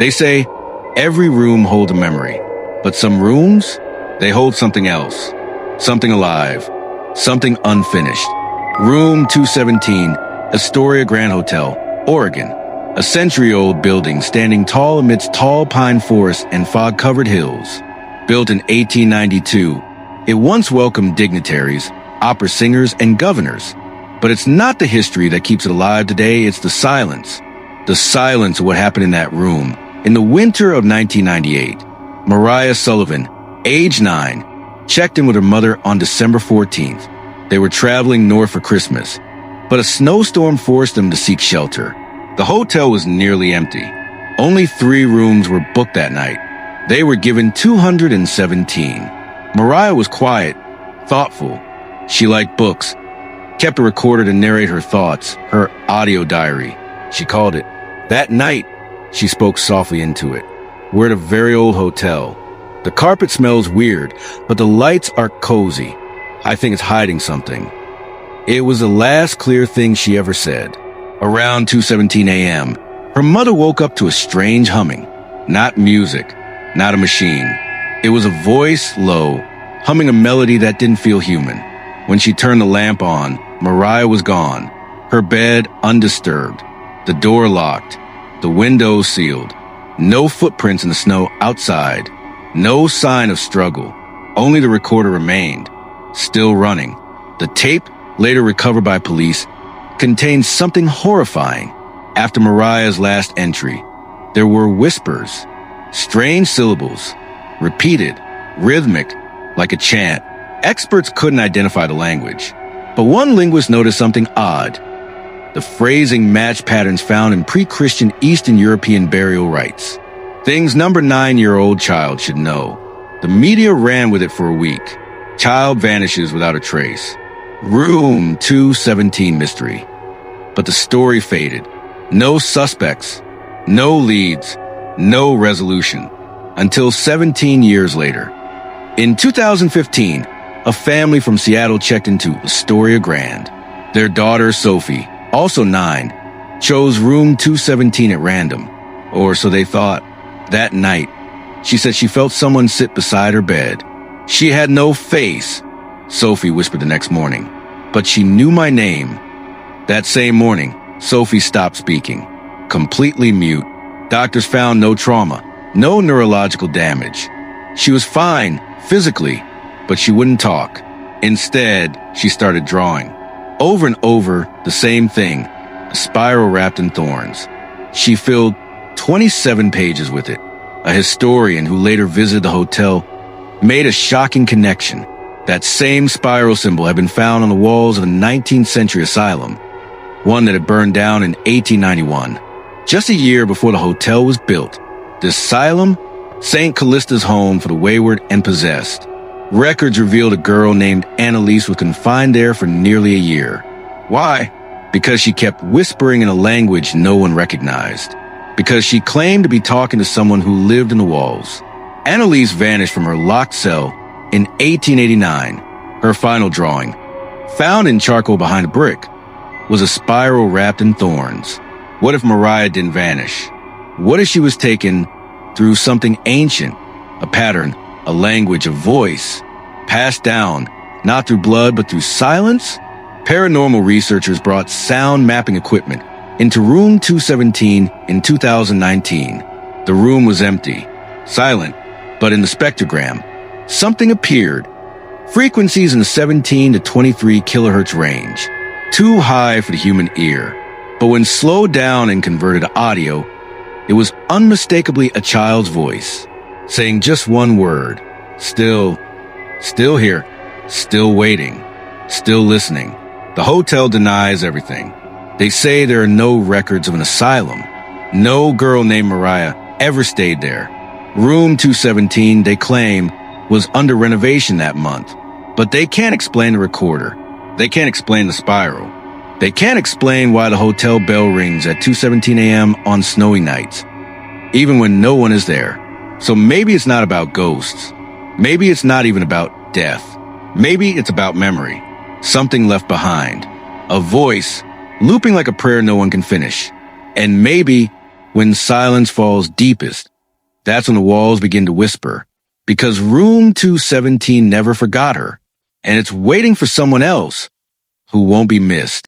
They say every room holds a memory, but some rooms, they hold something else, something alive, something unfinished. Room 217, Astoria Grand Hotel, Oregon. A century-old building standing tall amidst tall pine forests and fog-covered hills. Built in 1892, it once welcomed dignitaries, opera singers, and governors. But it's not the history that keeps it alive today, it's the silence. The silence of what happened in that room. In the winter of 1998, Mariah Sullivan, age 9, checked in with her mother on December 14th. They were traveling north for Christmas, but a snowstorm forced them to seek shelter. The hotel was nearly empty. Only 3 rooms were booked that night. They were given 217. Mariah was quiet, thoughtful. She liked books, kept a recorder to narrate her thoughts, her audio diary. She called it. That night, she spoke softly into it. We're at a very old hotel. The carpet smells weird, but the lights are cozy. I think it's hiding something. It was the last clear thing she ever said. Around 2:17 a.m., her mother woke up to a strange humming. Not music, not a machine. It was a voice, low, humming a melody that didn't feel human. When she turned the lamp on, Mariah was gone. Her bed undisturbed. The door locked. The windows sealed. No footprints in the snow outside. No sign of struggle. Only the recorder remained, still running. The tape, later recovered by police, contained something horrifying. After Mariah's last entry, there were whispers, strange syllables, repeated, rhythmic, like a chant. Experts couldn't identify the language, but one linguist noticed something odd. The phrasing matched patterns found in pre-Christian Eastern European burial rites. Things number 9-year-old child should know. The media ran with it for a week. Child vanishes without a trace. Room 217 mystery. But the story faded. No suspects, no leads, no resolution. Until 17 years later. In 2015, a family from Seattle checked into Astoria Grand. Their daughter, Sophie, also 9, chose room 217 at random. Or so they thought. That night, she said she felt someone sit beside her bed. She had no face, Sophie whispered the next morning, but she knew my name. That same morning, Sophie stopped speaking, completely mute. Doctors found no trauma, no neurological damage. She was fine, physically, but she wouldn't talk. Instead, she started drawing. Over and over, the same thing, a spiral wrapped in thorns. She filled 27 pages with it. A historian who later visited the hotel made a shocking connection. That same spiral symbol had been found on the walls of a 19th century asylum, one that had burned down in 1891, just a year before the hotel was built. The asylum, St. Callista's home for the wayward and possessed. Records revealed a girl named Annalise was confined there for nearly a year. Why? Because she kept whispering in a language no one recognized. Because she claimed to be talking to someone who lived in the walls. Annalise vanished from her locked cell in 1889. Her final drawing, found in charcoal behind a brick, was a spiral wrapped in thorns. What if Mariah didn't vanish? What if she was taken through something ancient, a pattern, a language, a voice, passed down, not through blood but through silence? Paranormal researchers brought sound mapping equipment into room 217 in 2019. The room was empty, silent, but in the spectrogram, something appeared. Frequencies in the 17 to 23 kilohertz range, too high for the human ear. But when slowed down and converted to audio, it was unmistakably a child's voice, saying just one word. Still here, still waiting, still listening. The hotel denies everything. They say there are no records of an asylum. No girl named Mariah ever stayed there. Room 217, they claim, was under renovation that month. But they can't explain the recorder. They can't explain the spiral. They can't explain why the hotel bell rings at 2:17 a.m. on snowy nights, even when no one is there. So maybe it's not about ghosts. Maybe it's not even about death. Maybe it's about memory. Something left behind. A voice looping like a prayer no one can finish. And maybe When silence falls deepest, that's when the walls begin to whisper. Because room 217 never forgot her, and it's waiting for someone else who won't be missed.